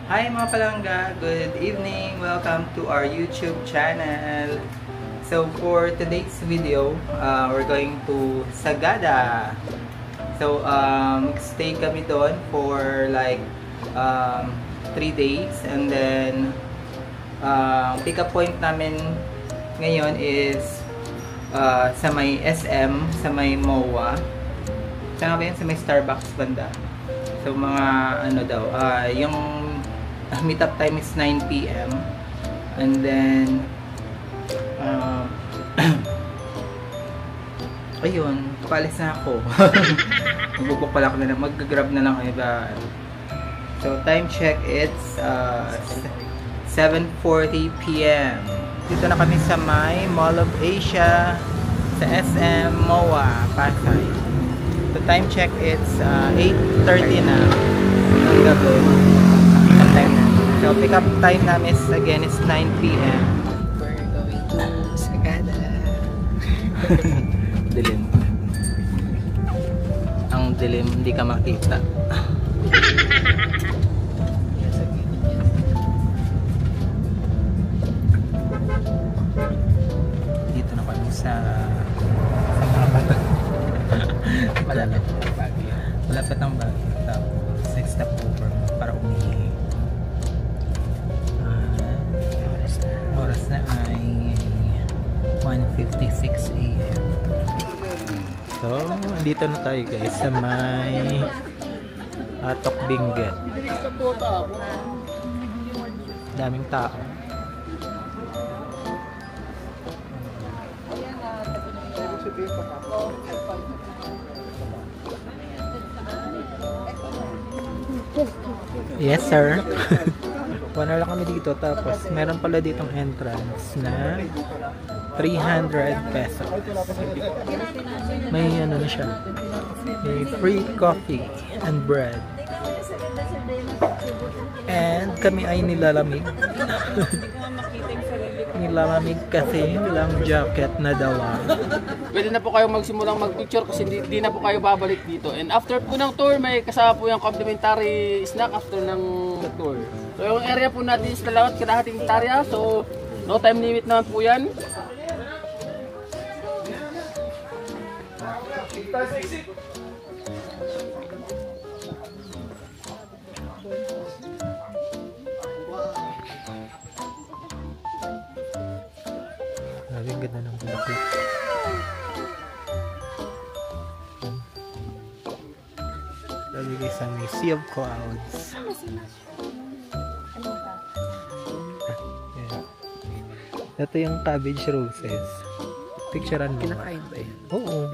Hi mga palangga! Good evening! Welcome to our YouTube channel. So for today's video, we're going to Sagada. So stay kami doon for like 3 days, and then pick up point namin ngayon is sa may SM, sa may MOA. Saan nga ba yun? Sa may Starbucks banda. So mga ano daw, yung meet up time is 9 PM, and then ayun, papalis na ako. Magbubuk pala ako na lang, mag-grab na lang iba. So time check, it's 7:40 PM. Dito na kami sa may Mall of Asia, sa SM MOA, Pasay. So time check, it's 8:30 na ng gabi. So pick up time namin again is 9 PM. We're going to Sagada. Dilim. Ang dilim, hindi ka makita. Dito na kami sa mga bato. Malapit ng Baguio. Malapit ng Baguio. Tapos next stop over para umihi. Oras na ay 1:56 AM. So, dito na tayo guys sa may Atok Benguet. Daming tao. Yes sir. Wala lang kami dito, tapos meron pala ditong entrance na 300 pesos. May ano na siya, may free coffee and bread, and kami ay nilalamig. Nilalamig kasi walang jacket na dawa. Pwede na po kayo magsimulang mag-picture kasi hindi na po kayo babalik dito. And after po ng tour, may kasama po yung complimentary snack after ng tour. So yung area po natin is dalawat kalahating hektarya. So no time limit naman po yan. Grabe, ang ganda ng bulaklak. Grabe guys, ang Sea of Clouds. Ito yung cabbage roses. Picturean mo. Kinakain ba yan? Oo.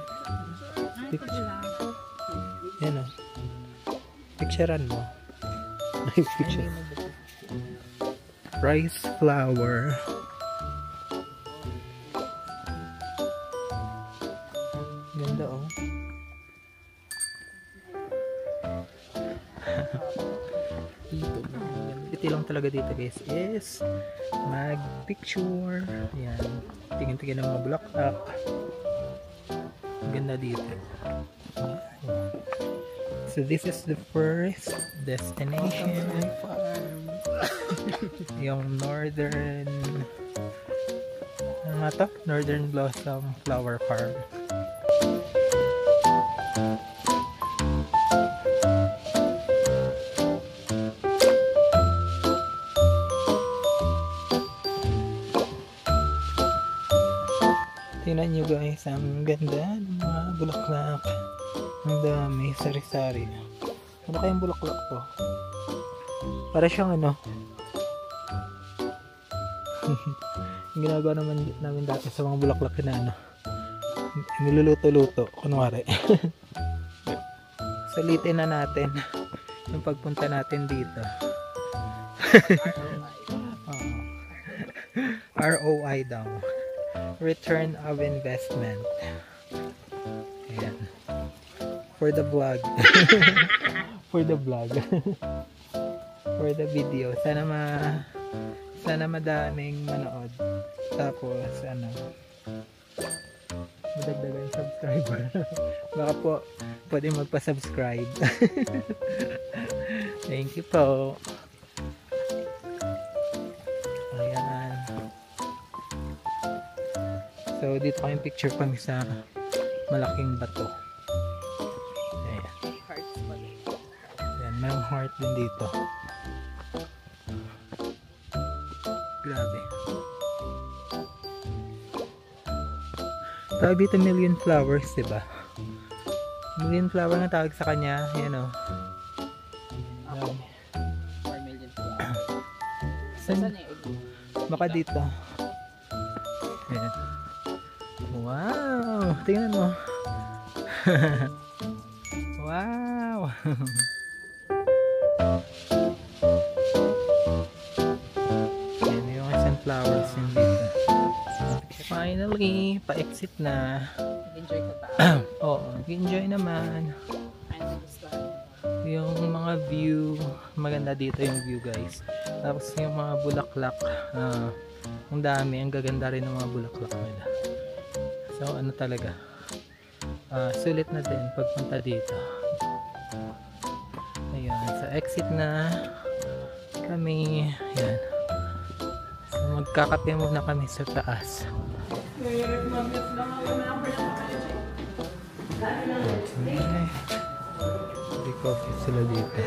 Yan o. Picturean mo. Nice picture. Rice flower. Ganda o. Ito lang talaga dito guys is mag picture. Ayan, tingin-tingin ng mga bulaklak. Ganda dito. So this is the first destination. Yung northern, ano nga to? Northern Blossom Flower Farm. Tingnan nyo guys, ang ganda ng mga bulaklak. Ang dami, sari-sari. Ano kayang bulaklak to? Para siyang ano, yung ginagawa namin dati sa mga bulaklak na ano, niluluto-luto, kunwari. Salitin na natin yung pagpunta natin dito. ROI daw. Return of investment. Ayan. For the vlog. For the vlog. For the video. Sana madaming manood. Tapos ano, madagdagan subscriber. Baka po pwede magpa-subscribe. Thank you po. So, dito kami picture kami sa malaking bato. Ayan. Ayan, mayroong heart din dito. Grabe. Tawag dito million flowers, diba? Million flower na tawag sa kanya. Ayan o. 4 million flowers. Saan? Baka dito. Ayan. Wow! Tingnan mo. Wow! Ayan yung sunflowers yung dito. Finally, pa-exit na. Enjoy ka ba? Oo, enjoy naman. Yung mga view, maganda dito yung view guys. Tapos yung mga bulaklak, ang dami, ang gaganda rin ng mga bulaklak nila. So ano talaga, sulit na din pagpunta dito. Ayun, sa exit na kami. Ayan. So magkakape muna kami sa taas. May coffee sila dito.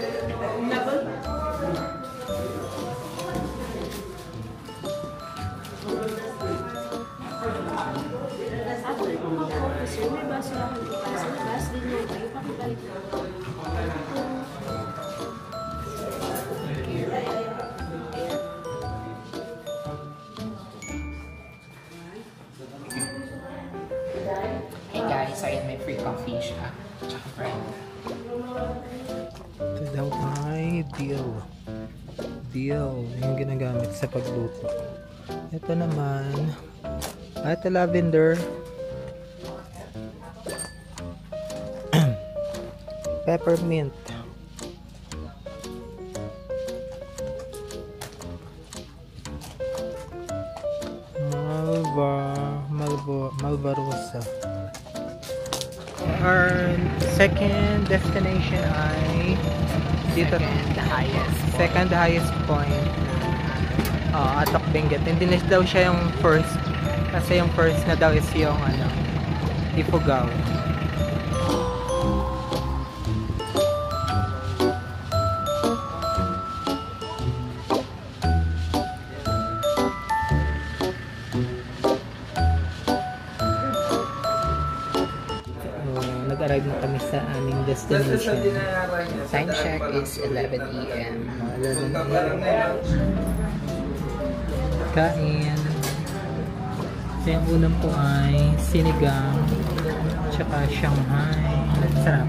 Hey guys, I had my free coffee siya. Tsaka friend. Ito daw ay deal. Deal. Yung ginagamit sa pagluto. Ito naman. Ito lavender. Peppermint. Malvarosa. Our second destination ay dito. Second highest point. Atok Benguet. Hindi na daw siya yung first. Kasi yung first na daw is yung Ifugao. Nag-arrive na kami sa aming destination. Time check is 11 AM. 11 AM. Kain. So yung unang po ay sinigang tsaka Shanghai. Sarap.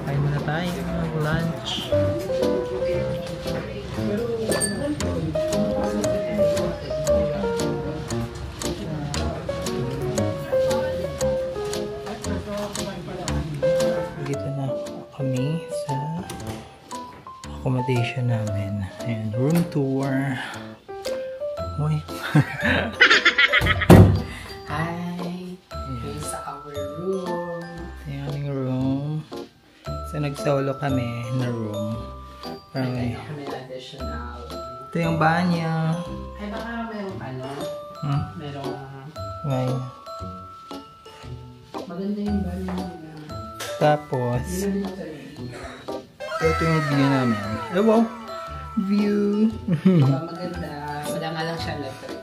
Kain muna tayo. Lunch. Dito na kami sa accommodation namin. And room tour. Uy. Hi! Here's our room. Yung aming room. So nag-solo kami na room. Parang May additional. ito yung banyo. Ay, baka merong merong May. maganda yung banyo nila. Tapos ito yung view namin. Oh wow! View! Maganda. Wala nga lang siya electric.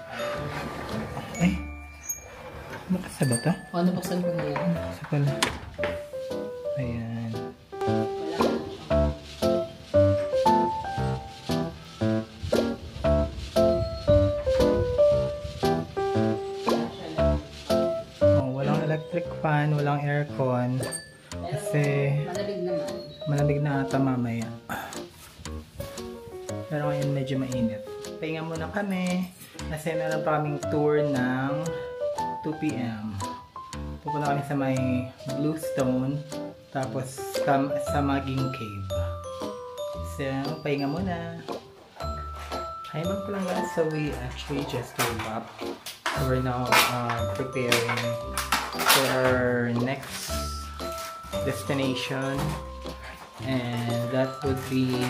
Ay! Nakasa ba ito? O, nabuksan ko na yan. Nakasa pala. Ayan. Walang electric fan, walang aircon. Kasi Malamig naman. malamig na ata mamaya. Pero ngayon medyo mainit. Pahinga muna kami. Kasi meron pa kaming tour ng 2 PM. Pupunta kami sa may Bluestone. Tapos sa Maging Cave. So, pahinga muna. Hayabang ko lang guys. So, we actually just woke up. So, we're now preparing for our next destination. And that would be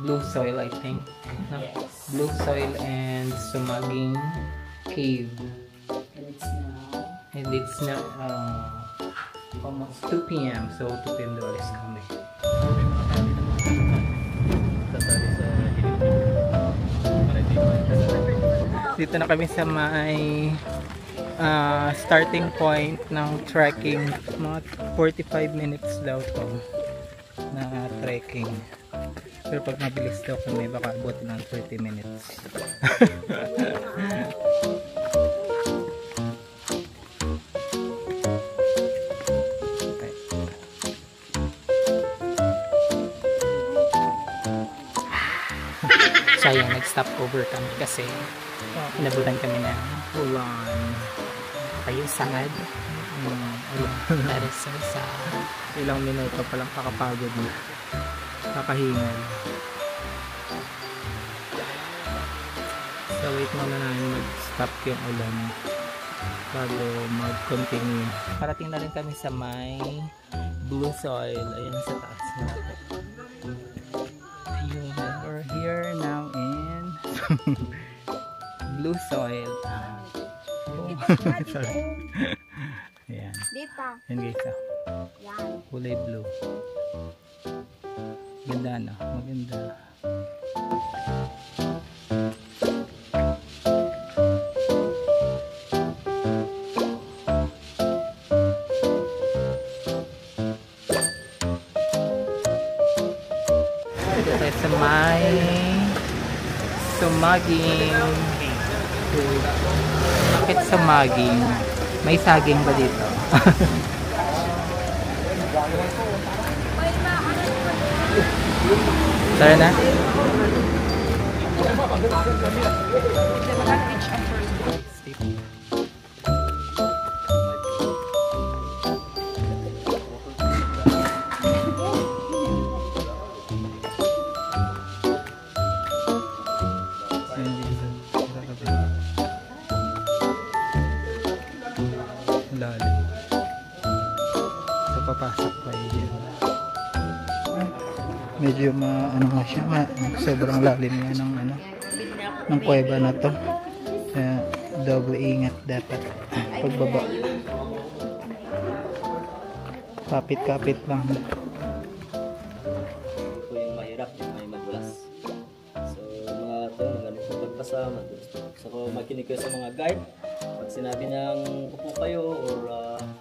Blue Soil, I think. No? Yes. Blue Soil and Sumaging cave. And it's now And it's now almost 2 p.m. So 2 p.m. daw alis kami. Dito na kami sa may starting point ng trekking. Mga 45 minutes daw to na trekking. Pero pag mabilis daw kami, baka abot ng 30 minutes. sayang nag-stop over kami kasi inabutan kami ng ulan. Kayo sagad. That is so sad. Ilang minuto palang kakapagod na. Kakahingal. So wait muna namin mag-stop yung ulan bago mag-continue. Parating na rin kami sa may blue soil. Ayan sa taas natin. Ayun, we're here now in blue soil. Sorry. Ayan. Ayan guys. Kulay blue. Ganda no? Maganda. Dito sa may Sumaging. Bakit Sumaging? May saging ba dito? Tara na. Lalim. So papasok pa yun. Medyo ano nga siya, sobrang lalim nga ng ng kuweba na to. Kaya double ingat dapat pagbaba. Kapit-kapit lang. Ito yung mahirap, yung may madulas. So mga ito, magaling po pagbasa, madulas. So kung makinig kayo sa mga guide, pag sinabi niyang upo kayo or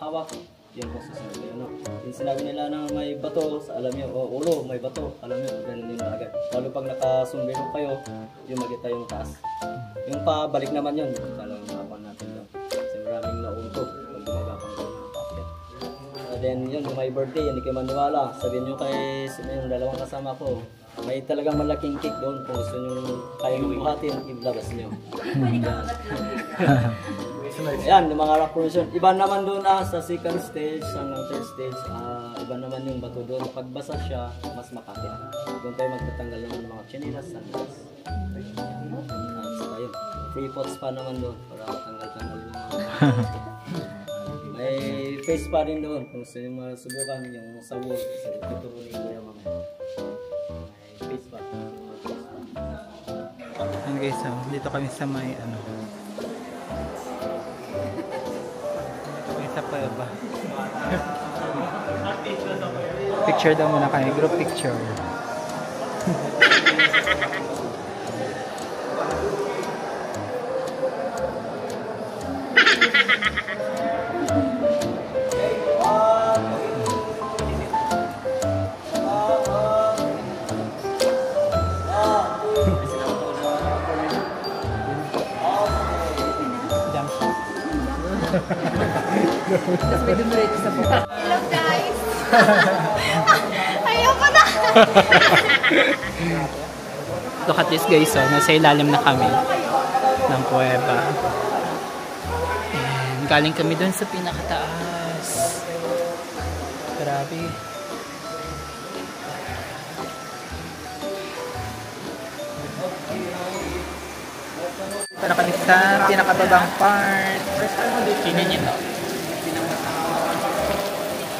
hawak, yun po susunod kayo. No? Yung sinabi nila na may bato, alam nyo, o ulo, may bato, alam nyo, ganun yun agad. Lalo pag nakasumbrero kayo, yung magita yung taas. Yung pabalik naman yun, talagang mapan natin doon. Kasi maraming nauntog pag gumagapang kayo ng packet. Then yun, yung may birthday, hindi kayo maniwala. Sabihin nyo kay yung dalawang kasama ko, may talagang malaking cake doon. Kung gusto nyo kayong buhatin, ilabas nyo. Yan, yung mga rock formation. Iba naman doon sa second stage, hanggang third stage, iba naman yung bato doon. Pag basa siya, mas makapit. Doon tayo magtatanggal naman ng mga chinilas, sandals. Saka yun, free pots pa naman doon para tanggal-tanggal yung mga may face pa rin doon. Kung gusto nyo masubukan yung sa wood, tuturunin ko yung mga may face pa. Yan guys, dito kami sa may sa kuweba. Picture daw muna kayo, group picture. Tapos may dumulit sa buka. Hello guys! Ayoko na! Look at this guys, nasa ilalim na kami ng kuweba. And galing kami dun sa pinakataas. Grabe. Ito na kami sa pinakababang part. Tingnan nyo to.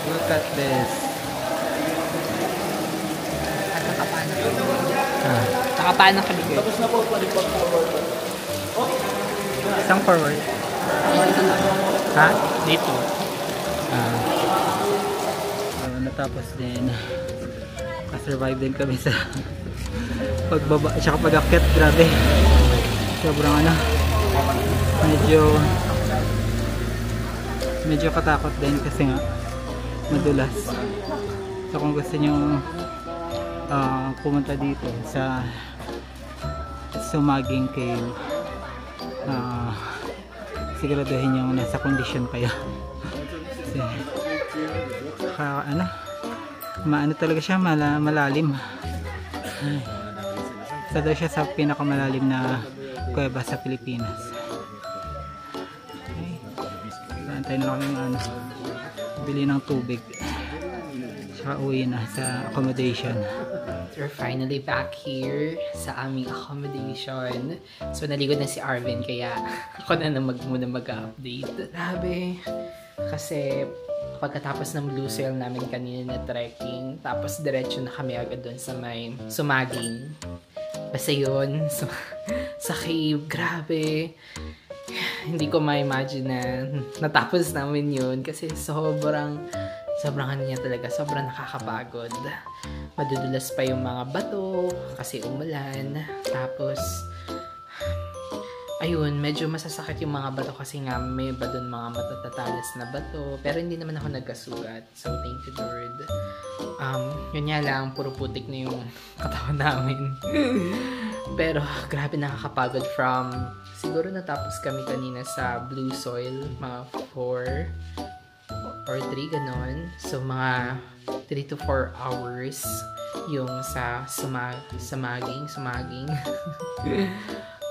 Look at this. Nakapaan na kami guys. Saan forward? Ha? Dito. Natapos din. Survive din kami sa pagbaba tsaka pag-akyat. Grabe. Sobrang ano. Medyo katakot din kasi nga madulas. So kung gusto nyo pumunta dito sa Sumaging Cave, siguraduhin nyo nasa kondisyon kayo. Kasi maano talaga siya, malalim. Isa daw siya sa pinakamalalim na kuweba sa Pilipinas. Okay. Antay na kami bili ng tubig. Saka uwi na sa accommodation. We're finally back here sa aming accommodation. So naligo na si Arvin kaya ako na muna mag-update. Grabe. Kasi pagkatapos ng Blue Sail namin kanina na trekking, tapos diretso na kami agad doon sa may Sumaging. Basta yun, sa cave, grabe. Hindi ko ma-imagine na natapos namin yun kasi sobrang ano niya talaga, sobrang nakakapagod. Madudulas pa yung mga bato kasi umulan. Tapos ayun, medyo masasakit yung mga bato kasi nga may ba doon mga matatatalas na bato. Pero hindi naman ako nagkasugat. So, thank you, Lord. Yun nga lang, puro putik na yung katawan namin. Pero, grabe nakakapagod from... Siguro natapos kami kanina sa Blue Soil, mga 4 or 3, ganon. So, mga 3 to 4 hours yung sa Sumaging.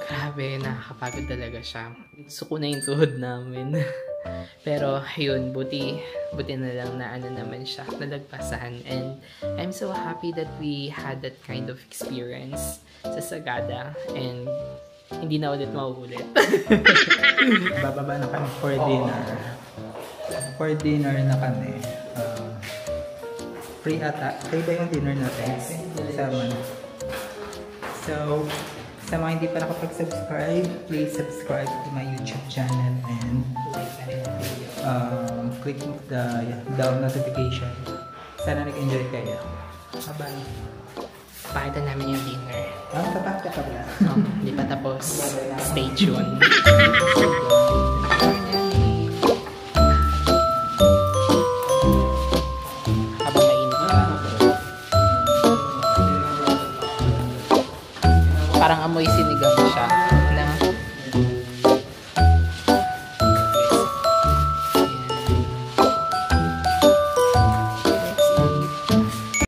Grabe, nakakapagod talaga siya. Suko na yung tuhod namin. Pero, yun, buti na lang na ano naman siya, nalagpasan. And I'm so happy that we had that kind of experience sa Sagada. And hindi na ulit mauulit. Bababa na kami for dinner. For dinner na kami. Free ata. Free ba yung dinner natin? Sama na. So, sa mga hindi pa nakapag-subscribe, please subscribe to my YouTube channel and click the bell notification. Sana nag-enjoy kayo. Bye-bye. Pakita namin yung dinner. Tapos ka pala. Hindi pa tapos. Stay tuned. Habang mainit pa. Parang amoy sinigang siya.